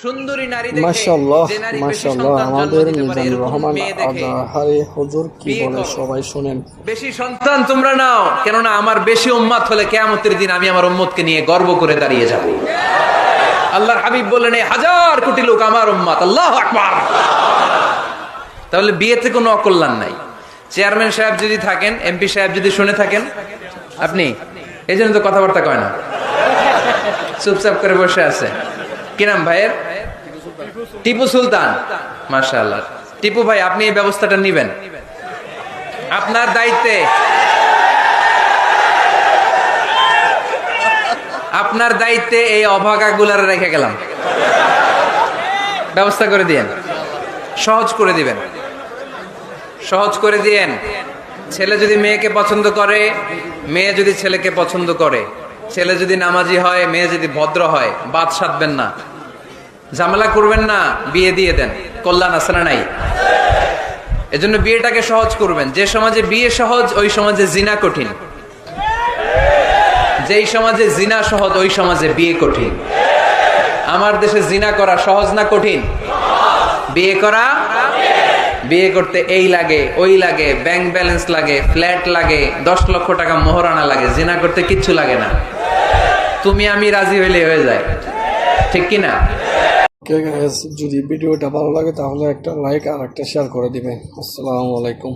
সুন্দরী নারী দেখে মাশাআল্লাহ যে নারী বেশি মাশাআল্লাহ সন্তান জন্ম আমাদের দিতে পারে মিজানুর এরকম রহমান মেয়ে দেখে আজহারি হুজুর কি বিয়ে বলে করো। সবাই শুনেন। বেশি সন্তান তোমরা নাও, কেননা আমার বেশি উম্মাত হলে কিয়ামতের দিন আমি আমার উম্মতকে নিয়ে গর্ব করে দাঁড়িয়ে যাব। আল্লাহর হাবিব বললেন এই হাজার কোটি লোক আমার উম্মত, আল্লাহু আকবার। তাহলে বিয়েতে কোনো অকল্যাণ নাই। চেয়ারম্যান সাহেব যদি থাকেন, এমপি সাহেব যদি শুনে থাকেন, আপনি এই জন্য তো কথাবার্তা কয় না, চুপচাপ করে বসে আছে। কি নাম ভাইয়ের? টিপু সুলতান। মাশাআল্লাহ। টিপু ভাই, আপনি এই ব্যবস্থাটা নিবেন, আপনার দায়িত্বে। আপনার দায়িত্বে এই অভাগাগুলার রেখে গেলাম, ব্যবস্থা করে দিয়েন, সহজ করে দিবেন, সহজ করে দিয়েন। ছেলে যদি মেয়েকে পছন্দ করে, মেয়ে যদি ছেলেকে পছন্দ করে, ছেলে যদি নামাজি হয়, মেয়ে যদি ভদ্র হয়, বাদ সাধবেন না, ঝামেলা করবেন না, বিয়ে দিয়ে দেন। কল্যাণ আছে না নাই? এজন্য বিয়েটাকে সহজ করবেন। যে সমাজে বিয়ে সহজ, ওই সমাজে জিনা কঠিন। যেই সমাজে জিনা সহজ, ওই সমাজে বিয়ে কঠিন। আমার দেশে জিনা করা সহজ না কঠিন? বিয়ে করা, বিয়ে করতে এই লাগে ওই লাগে, ব্যাংক ব্যালেন্স লাগে, ফ্ল্যাট লাগে, 10 লক্ষ টাকা মোহরানা লাগে। জিনা করতে কিচ্ছু লাগে না, তুমি আমি রাজি হইলে হয়ে যায়, ঠিক কি না? ওকে গাইস, যদি ভিডিওটা ভালো লাগে তাহলে একটা লাইক আর একটা শেয়ার করে দিবেন। আসসালামু আলাইকুম।